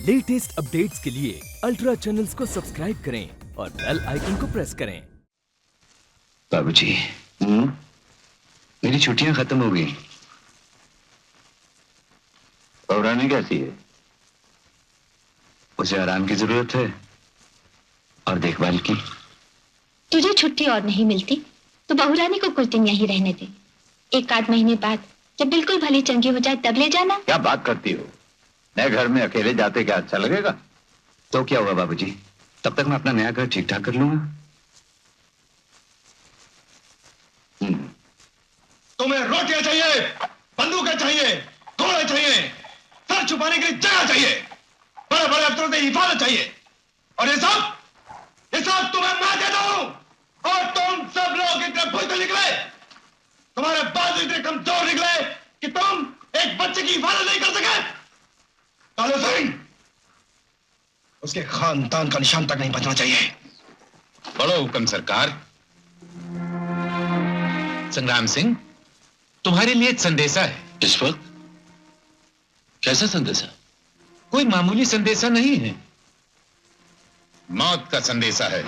Latest updates के लिए ultra channels को सब्सक्राइब करें और बेल आइकन को प्रेस करें। बाबूजी, मेरी छुट्टियां खत्म हो गई। घबराने कैसी है? उसे आराम की जरूरत है और देखभाल की। तुझे छुट्टी और नहीं मिलती तो बहुरानी को कुछ दिन यहीं रहने दे। एक आध महीने बाद जब बिल्कुल भली चंगी हो जाए तब ले जाना। क्या बात करती हो? नए घर में अकेले जाते क्या अच्छा लगेगा? तो क्या हुआ बाबूजी, तब तक मैं अपना नया घर ठीक ठाक कर लूंगा। तुम्हें रोटियां चाहिए, बंदूकें चाहिए, घोड़े चाहिए, सर छुपाने के लिए जगह चाहिए, बड़े बड़े अफसरों से हिफाजत चाहिए, और ये सब तुम्हें मैं दे दूं। और तुम सब लोग इतने बुज़दिल निकले, तुम्हारे बाजू इतने कमजोर निकले कि तुम एक बच्चे की हिफाजत नहीं कर सके। कालू सिंह, उसके खानदान का निशान तक नहीं बचना चाहिए। बड़ो हुक्म सरकार। संग्राम सिंह, तुम्हारे लिए एक संदेशा है। इस वक्त? कैसा संदेशा? कोई मामूली संदेशा नहीं है, मौत का संदेशा है।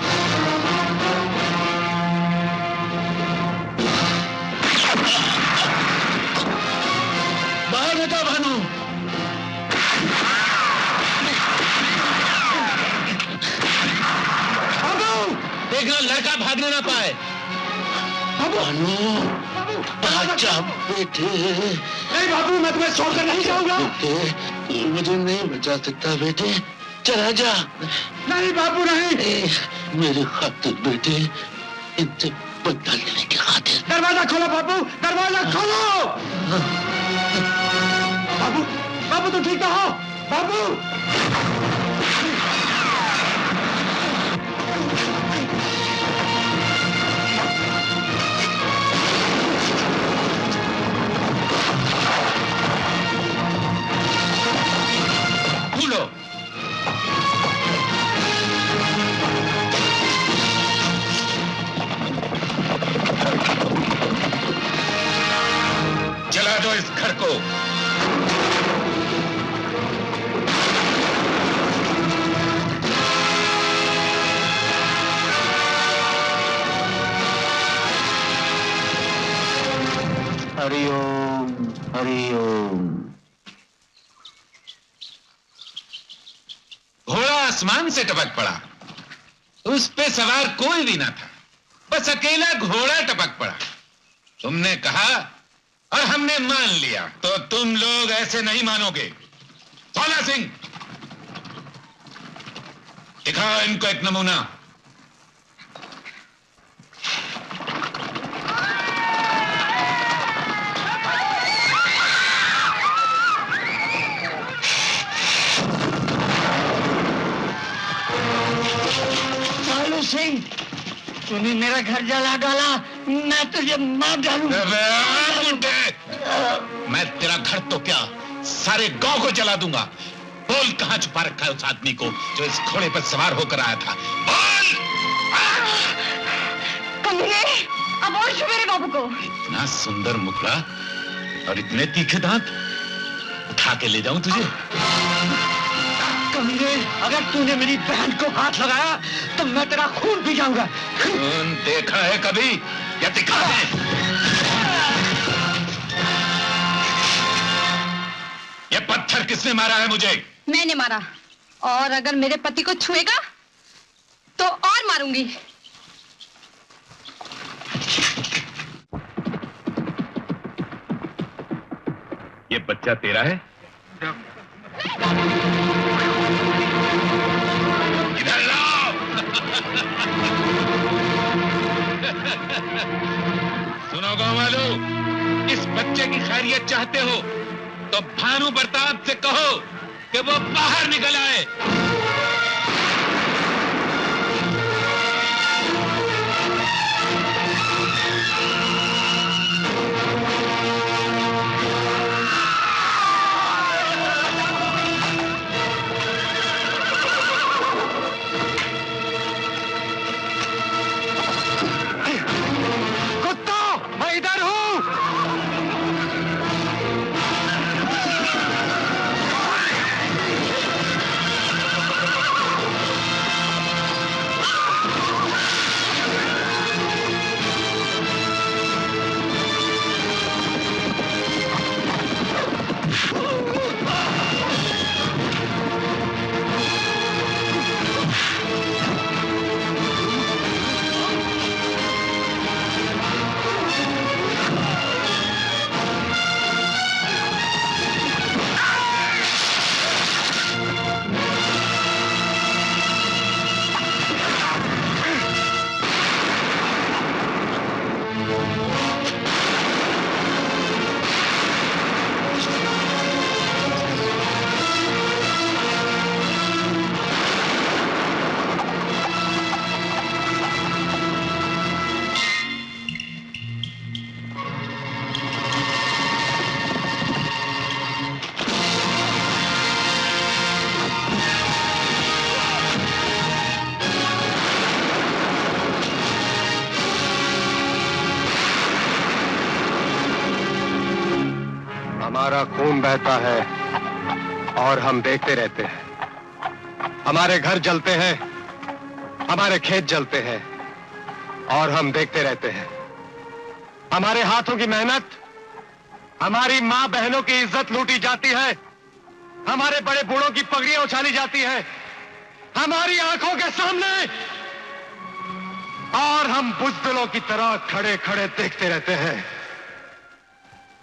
बाहर बेटा भानु। देखना लड़का भागने ना पाए। भानु, आजा बेटे। नहीं बाबू, मैं तुम्हें छोड़कर नहीं जाऊंगा। बेटे, मुझे नहीं बचा सकता बेटे, चला जा। नहीं बाबू, नहीं। मेरे खातिर बेटे, इनसे बदला लेने की खातिर। दरवाजा खोलो बाबू, दरवाजा खोलो। बाबू, बाबू तुम ठीक तो हो? बाबू, भूलो। जला दो इस घर को। हरिओम हरिओम। घोड़ा आसमान से टपक पड़ा, उस पे सवार कोई भी ना था, बस अकेला घोड़ा टपक पड़ा। तुमने कहा और हमने मान लिया, तो तुम लोग ऐसे नहीं मानोगे। सोना सिंह, दिखाओ इनको एक नमूना। कालू सिंह, तूने मेरा घर जला डाला, मैं तुझे मार डालूंगा। मैं तेरा घर तो क्या, सारे गांव को जला दूंगा। बोल, कहां छुपा रखा है उस आदमी को जो इस घोड़े पर सवार होकर आया था? बोल! कमीने, अब और छू मेरे बाबू को। इतना सुंदर मुखड़ा और इतने तीखे दांत, उठा के ले जाऊं तुझे? कमीने, अगर तूने मेरी बहन को हाथ लगाया तो मैं तेरा खून पी जाऊंगा। खून देखा है कभी या दिखा है? ये पत्थर किसने मारा है मुझे? मैंने मारा, और अगर मेरे पति को छुएगा तो और मारूंगी। ये बच्चा तेरा है? इधर लाओ। सुनो गांव वालों, इस बच्चे की खैरियत चाहते हो तो भानु प्रताप से कहो कि वो बाहर निकल आए। हमारा खून बहता है और हम देखते रहते हैं। हमारे घर जलते हैं, हमारे खेत जलते हैं और हम देखते रहते हैं। हमारे हाथों की मेहनत, हमारी मां बहनों की इज्जत लूटी जाती है, हमारे बड़े बूढ़ों की पगड़ियां उछाली जाती है हमारी आंखों के सामने, और हम बुज़दिलों की तरह खड़े खड़े देखते रहते हैं।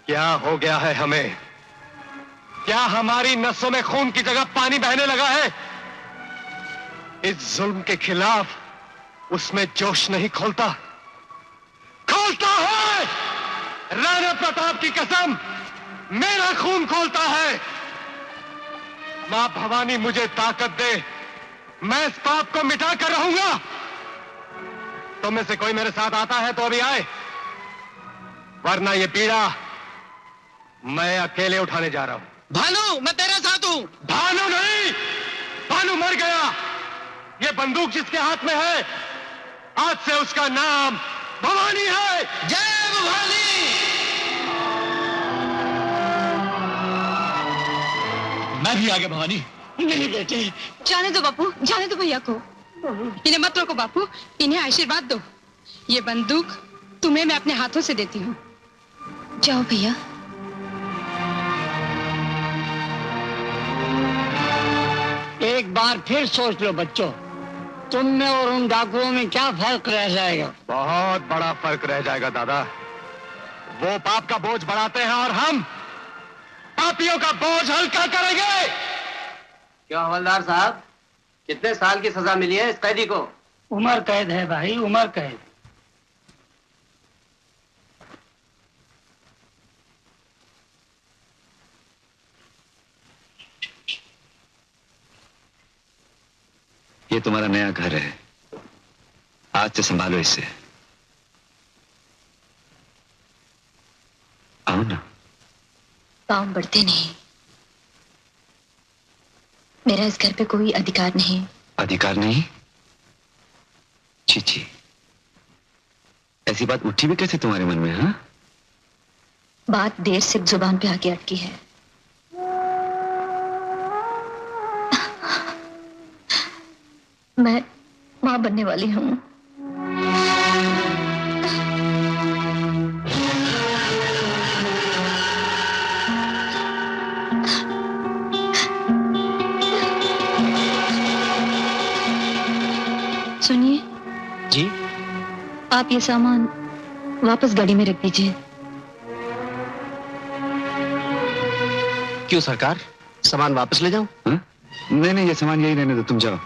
क्या हो गया है हमें? क्या हमारी नसों में खून की जगह पानी बहने लगा है? इस जुल्म के खिलाफ उसमें जोश नहीं खोलता है। राणा प्रताप की कसम, मेरा खून खोलता है। मां भवानी मुझे ताकत दे, मैं इस पाप को मिटा कर रहूंगा। तुम में से कोई मेरे साथ आता है तो अभी आए, वरना ये पीड़ा मैं अकेले उठाने जा रहा हूं। भानु, मैं तेरे साथ हूं। भानु नहीं, भानु मर गया। ये बंदूक जिसके हाथ में है, आज से उसका नाम भवानी है। जय भवानी। मैं भी आ गया भवानी। नहीं बेटे, जाने दो बापू, जाने दो भैया को। इन्हें मत रोको बापू, इन्हें आशीर्वाद दो। ये बंदूक तुम्हें मैं अपने हाथों से देती हूँ। जाओ भैया। एक बार फिर सोच लो बच्चों, तुम में और उन डाकुओं में क्या फर्क रह जाएगा? बहुत बड़ा फर्क रह जाएगा दादा। वो पाप का बोझ बढ़ाते हैं और हम पापियों का बोझ हल्का करेंगे। क्यों हवलदार साहब, कितने साल की सजा मिली है इस कैदी को? उम्र कैद है भाई, उम्र कैद। ये तुम्हारा नया घर है, आज से संभालो इसे। आओ ना। पाँव बढ़ते नहीं। मेरा इस घर पे कोई अधिकार नहीं। अधिकार नहीं? छी छी, ऐसी बात उठी भी कैसे तुम्हारे मन में? हाँ, बात देर से जुबान पे आके अटकी है। मैं मां बनने वाली हूँ। सुनिए जी, आप ये सामान वापस गाड़ी में रख दीजिए। क्यों सरकार, सामान वापस ले जाऊं? हाँ? नहीं नहीं, ये सामान यही रहने दो, तुम जाओ।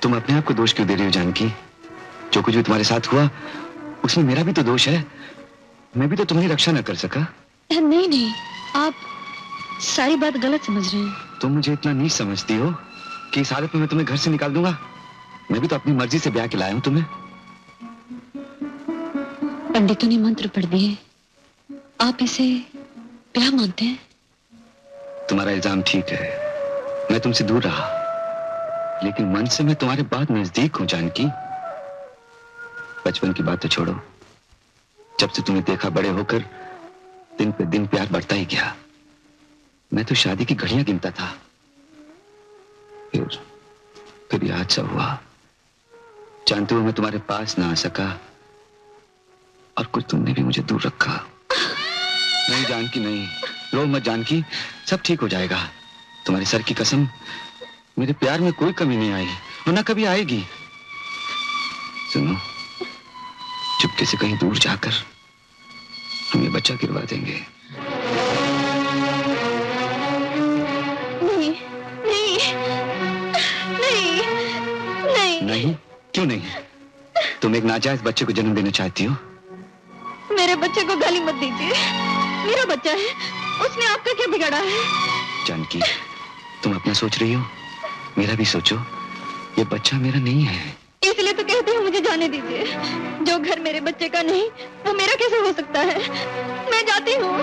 तुम अपने आप को दोष क्यों दे रही हो जानकी? जो कुछ भी तुम्हारे साथ हुआ उसमें मेरा भी तो दोष है। मैं भी तो तुम्हारी रक्षा न कर सका। नहीं नहीं, आप सारी बात गलत समझ रहे हैं। तुम मुझे इतना नीच समझती हो कि इस हालत में मैं तुम्हें घर से निकाल दूंगा? मैं भी तो अपनी मर्जी से ब्याह के लाया हूं तुम्हें। पंडितों ने मंत्र पढ़ दिए, आप इसे ब्याह मानते हैं? तुम्हारा इल्जाम ठीक है, मैं तुमसे दूर रहा, लेकिन मन से मैं तुम्हारे बहुत नजदीक हूं जानकी। बचपन की बात तो छोड़ो, जब से तुम्हें देखा बड़े होकर दिन पे दिन प्यार बढ़ता ही गया। मैं तो शादी की घड़ियां गिनता था, फिर ये हादसा हुआ। जानते हो मैं तुम्हारे पास ना आ सका और कुछ तुमने भी मुझे दूर रखा। नहीं जानकी नहीं, रो मत जानकी, सब ठीक हो जाएगा। तुम्हारे सर की कसम, मेरे प्यार में कोई कमी नहीं आई और ना कभी आएगी। सुनो, चुपके से कहीं दूर जाकर हम ये बच्चा गिरवा देंगे। नहीं नहीं नहीं नहीं नहीं? क्यों नहीं? तुम एक नाजायज बच्चे को जन्म देना चाहती हो? मेरे बच्चे को गाली मत दीजिए, मेरा बच्चा है, उसने आपका क्या बिगाड़ा है? जानकी, तुम अपना सोच रही हो, मेरा भी सोचो। ये बच्चा मेरा नहीं है। इसलिए तो कहती हूँ मुझे जाने दीजिए। जो घर मेरे बच्चे का नहीं, वो मेरा कैसे हो सकता है? मैं जाती हूँ।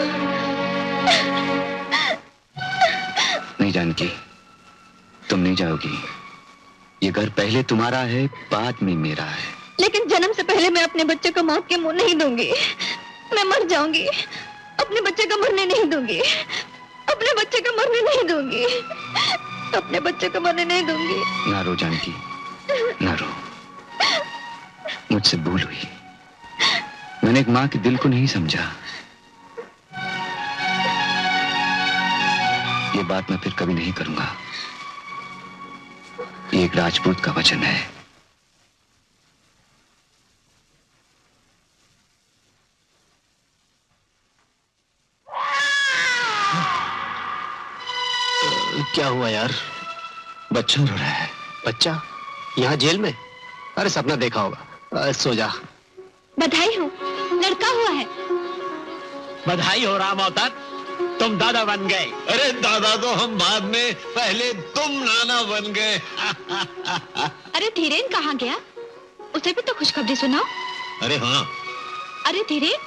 नहीं जानकी, तुम नहीं जाओगी। ये घर पहले तुम्हारा है, बाद में मेरा है। लेकिन जन्म से पहले मैं अपने बच्चे को मौत के मुंह नहीं दूंगी। मैं मर जाऊंगी, अपने बच्चे को मरने नहीं दूंगी। अपने बच्चे को मरने नहीं दूंगी। अपने बच्चे को मरने नहीं दूंगी। ना रो जानकी, ना रो। मुझसे भूल हुई। मैंने एक माँ के दिल को नहीं समझा। ये बात मैं फिर कभी नहीं करूंगा। ये एक राजपूत का वचन है। क्या हुआ यार? बच्चा रो रहा है। बच्चा यहाँ जेल में? अरे सपना देखा होगा। सो जा। बधाई हो, लड़का हुआ है। बधाई हो राम अवतार, तुम दादा बन गए। अरे दादा तो हम बाद में, पहले तुम नाना बन गए। अरे धीरेन कहाँ गया? उसे भी तो खुशखबरी सुनाओ। अरे हाँ। अरे धीरेन,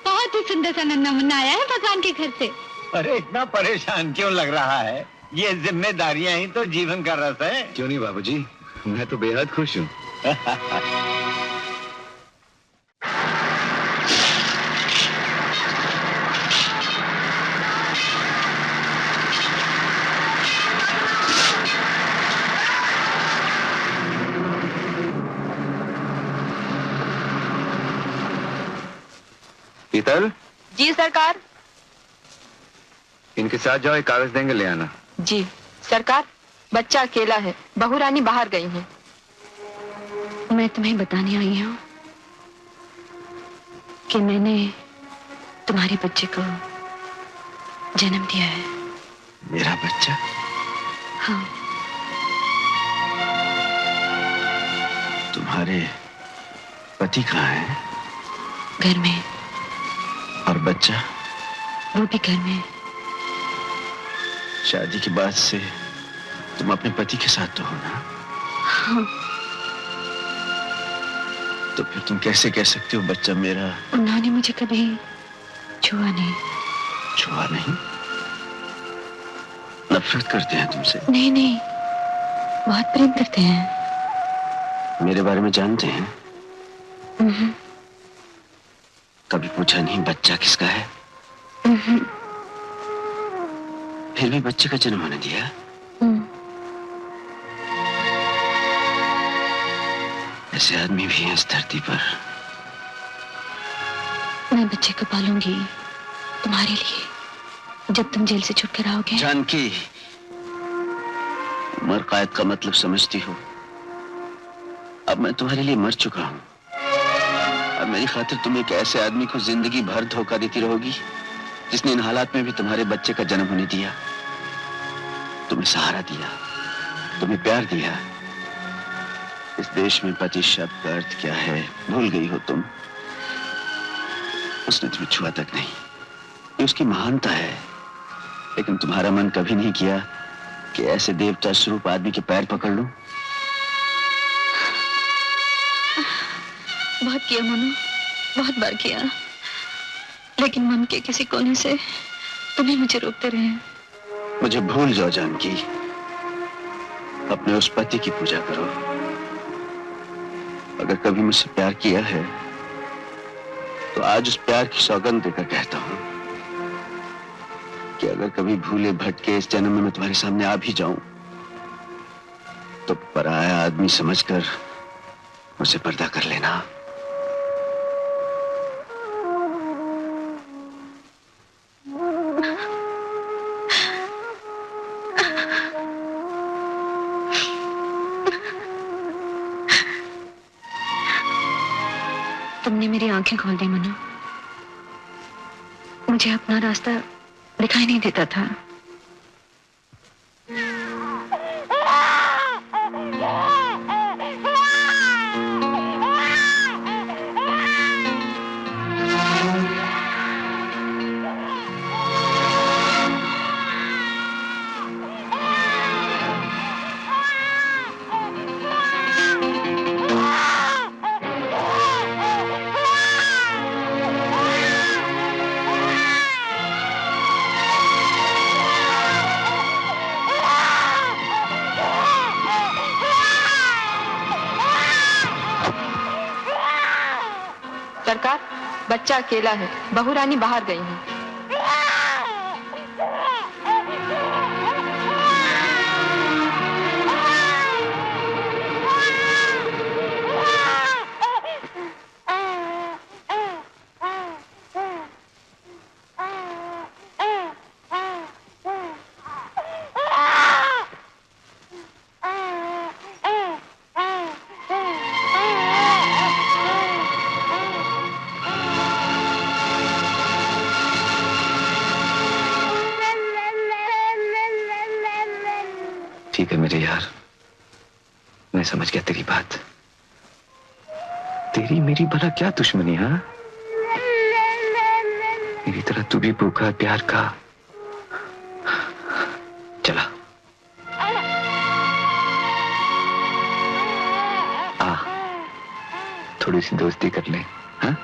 बहुत ही सुंदर सा नन्हा मुन्ना आया है भगवान के घर से। अरे इतना परेशान क्यों लग रहा है? ये जिम्मेदारियां ही तो जीवन का रस है। क्यों नहीं बाबूजी, मैं तो बेहद खुश हूँ। पीतल, जी सरकार। इनके साथ जाओ, एक कागज देंगे, ले आना। जी सरकार, बच्चा अकेला है, बहू रानी बाहर गई हैं। मैं तुम्हें बताने आई हूँ कि मैंने तुम्हारे बच्चे को जन्म दिया है। मेरा बच्चा? हाँ। तुम्हारे पति कहाँ है? घर में। और बच्चा? वो भी घर में। शादी के बाद से तुम अपने पति के साथ तो हो ना? हाँ। तो फिर तुम कैसे कह सकते हो बच्चा मेरा? उन्होंने मुझे कभी छुआ नहीं। छुआ नहीं? नफरत करते हैं तुमसे? नहीं नहीं, बहुत प्रेम करते हैं। मेरे बारे में जानते हैं? कभी पूछा नहीं बच्चा किसका है? फिर भी बच्चे का जन्म होने दिया? ऐसे आदमी भी हैं इस धरती पर। मैं बच्चे को पालूंगी तुम्हारे लिए, जब तुम जेल से छूट कर आओगे। जानकी, मर कैद का मतलब समझती हो? अब मैं तुम्हारे लिए मर चुका हूं। अब मेरी खातिर तुम एक ऐसे आदमी को जिंदगी भर धोखा देती रहोगी जिसने इन हालात में भी तुम्हारे बच्चे का जन्म होने दिया, तुम्हें सहारा दिया, तुम्हें प्यार दिया। इस देश में पति शब्द का अर्थ क्या है भूल गई हो तुम। उसने तुम्हें छुआ तक नहीं, ये उसकी महानता है। लेकिन तुम्हारा मन कभी नहीं किया कि ऐसे देवता स्वरूप आदमी के पैर पकड़ लूं। बहुत किया मनु, बहुत बार किया, लेकिन मन के किसी कोने से तुम्हें मुझे रोकते रहे। मुझे भूल जाओ जानकी, अपने उस पति की पूजा करो। अगर कभी मुझसे प्यार किया है तो आज उस प्यार की सौगंध देकर कहता हूं कि अगर कभी भूले भटके इस जन्म में मैं तुम्हारे सामने आ भी जाऊं तो पराया आदमी समझकर मुझसे पर्दा कर लेना। तुमने मेरी आंखें खोल दी मनु। मुझे अपना रास्ता दिखाई नहीं देता था। सरकार, बच्चा अकेला है, बहू रानी बाहर गई है। ठीक है मेरे यार, मैं समझ गया तेरी बात। तेरी मेरी भला क्या दुश्मनी? हाँ, मेरी तरह तू भी भूखा है प्यार का। चला आ, थोड़ी सी दोस्ती कर ले। हाँ,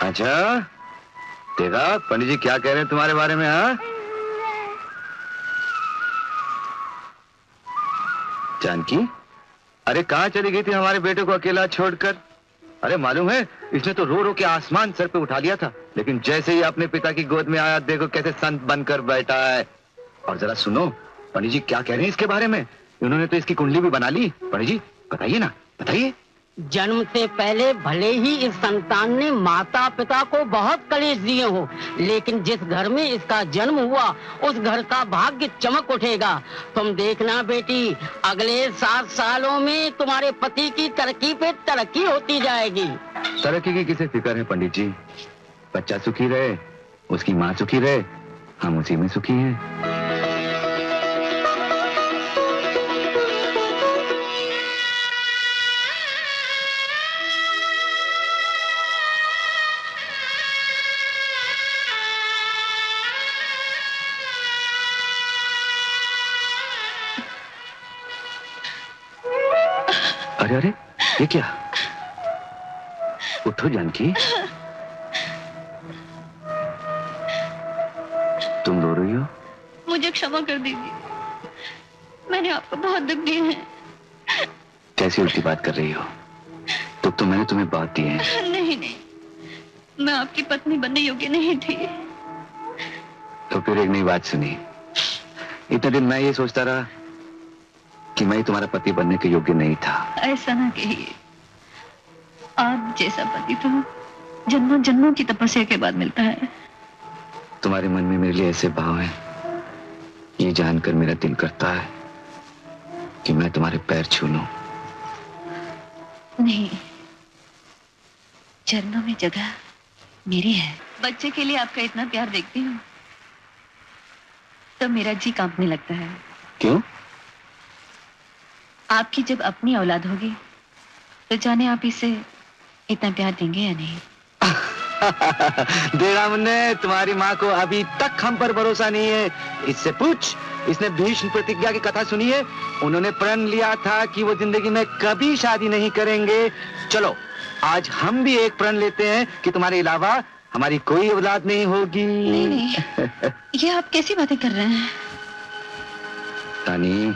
अच्छा देखा पंडित जी क्या कह रहे हैं तुम्हारे बारे में? हाँ, जानकी, अरे कहाँ चली गई थी हमारे बेटे को अकेला छोड़कर? अरे मालूम है, इसने तो रो रो के आसमान सर पे उठा लिया था, लेकिन जैसे ही अपने पिता की गोद में आया, देखो कैसे संत बनकर बैठा है। और जरा सुनो पंडित जी क्या कह रहे हैं इसके बारे में। उन्होंने तो इसकी कुंडली भी बना ली। पंडित जी बताइए ना, बताइए। जन्म से पहले भले ही इस संतान ने माता पिता को बहुत कलेश दिए हो, लेकिन जिस घर में इसका जन्म हुआ उस घर का भाग्य चमक उठेगा। तुम देखना बेटी, अगले 7 सालों में तुम्हारे पति की तरक्की पे तरक्की होती जाएगी। तरक्की की किसे फिक्र है पंडित जी? बच्चा सुखी रहे, उसकी माँ सुखी रहे, हम उसी में सुखी हैं। अरे अरे ये क्या? उठो जानकी, तुम रो रही हो? मुझे क्षमा कर दीजिए, मैंने आपको बहुत दुख दिए हैं। कैसी उल्टी बात कर रही हो? तो मैंने तुम्हें बात दी है। नहीं नहीं, मैं आपकी पत्नी बनने योग्य नहीं थी। तो फिर एक नई बात सुनी। इतने दिन मैं ये सोचता रहा कि मैं तुम्हारा पति बनने के योग्य नहीं था। ऐसा ना कहिए, आप जैसा पति तो जन्मों जन्मों की तपस्या के बाद मिलता है। तुम्हारे मन में मेरे लिए ऐसे भाव हैं, ये जानकर मेरा दिल करता है कि मैं तुम्हारे पैर छू लूं। नहीं, चरणों में जगह मेरी है। बच्चे के लिए आपका इतना प्यार देखती हूँ तो मेरा जी कांपने लगता है। क्यों? आपकी जब अपनी औलाद होगी तो जाने आप इसे इतना प्यार देंगे या नहीं। देखा मुन्ने, तुम्हारी माँ को अभी तक हम पर भरोसा नहीं है। इससे पूछ, इसने भीष्म प्रतिज्ञा की कथा सुनी है? उन्होंने प्रण लिया था कि वो जिंदगी में कभी शादी नहीं करेंगे। चलो आज हम भी एक प्रण लेते हैं कि तुम्हारे अलावा हमारी कोई औलाद नहीं होगी। नहीं नहीं, ये आप कैसी बातें कर रहे हैं? रानी,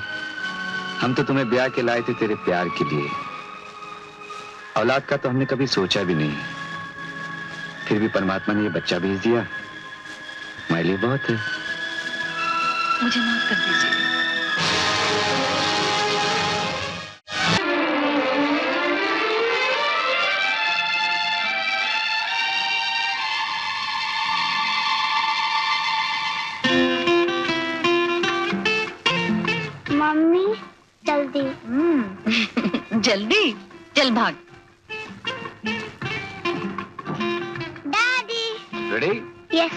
हम तो तुम्हें ब्याह के लाए थे तेरे प्यार के लिए। औलाद का तो हमने कभी सोचा भी नहीं, फिर भी परमात्मा ने ये बच्चा भेज दिया, मेरे लिए बहुत है। मुझे माफ कर दीजिए। मम्मी जल्दी। जल्दी? चल भाग। डैडी। रेडी? यस।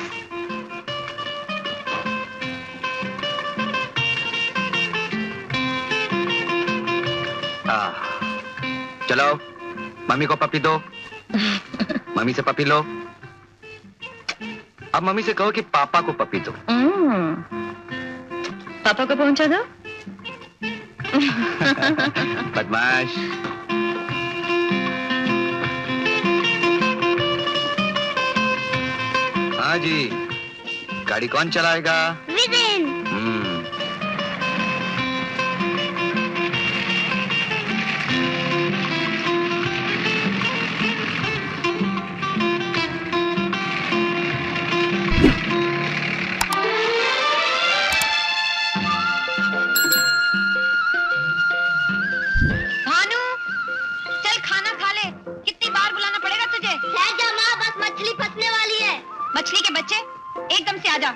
चलो मम्मी को पपी दो। मम्मी से पपी लो। अब मम्मी से कहो कि पापा को पपी दो। पापा को पहुंचा दो। बदमाश। हाँ जी, गाड़ी कौन चलाएगा? विदिन।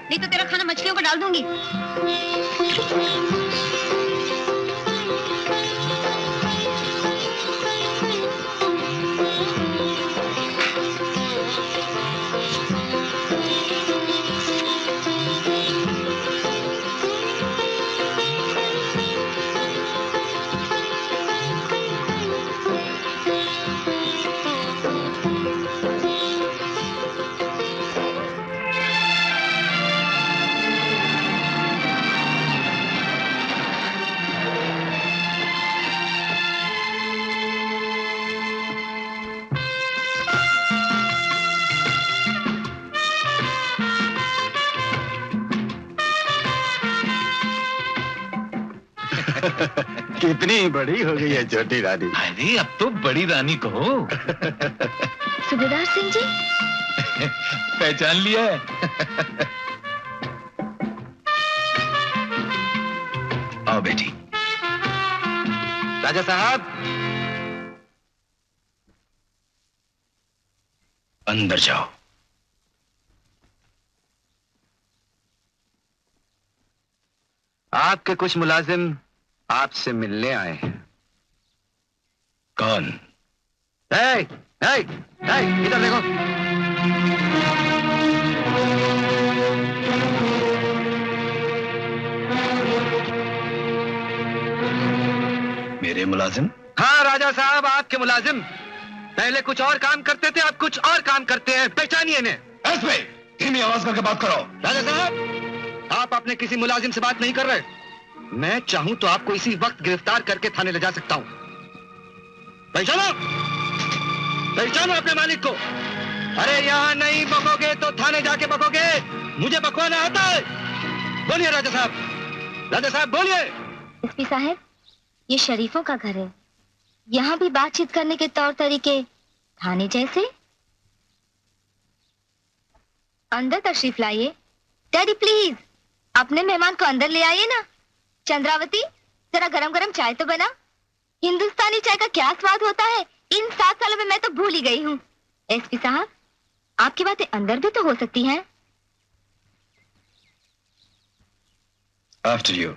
नहीं तो तेरा खाना मछलियों को डाल दूंगी। कितनी बड़ी हो गई है छोटी रानी। अरे अब तो बड़ी रानी कहो। सूबेदार सिंह जी, पहचान लिया है? आओ बेटी। राजा साहब, अंदर जाओ। आपके कुछ मुलाजिम आपसे मिलने आए हैं। कौन? इधर देखो। मेरे मुलाजिम? हाँ राजा साहब, आपके मुलाजिम। पहले कुछ और काम करते थे, अब कुछ और काम करते हैं। पहचानिए इन्हें। एसपी, धीमी आवाज करके बात करो। राजा साहब, आप अपने किसी मुलाजिम से बात नहीं कर रहे। मैं चाहूं तो आपको इसी वक्त गिरफ्तार करके थाने ले जा सकता हूं। पहचानो, पहचानो अपने मालिक को। अरे यहाँ नहीं बकोगे तो थाने जाके बकोगे। मुझे बकवाना आता है। बोलिए राजा साहब, राजा साहब बोलिए। एसपी साहब, ये शरीफों का घर है। यहाँ भी बातचीत करने के तौर तरीके थाने जैसे। अंदर तशरीफ लाइए। डैडी प्लीज, अपने मेहमान को अंदर ले आइए ना। चंद्रावती, जरा गरम गरम चाय तो बना। हिंदुस्तानी चाय का क्या स्वाद होता है, इन 7 सालों में मैं तो भूल ही गई हूँ। एसपी साहब, आपकी बातें अंदर भी तो हो सकती हैं। After you.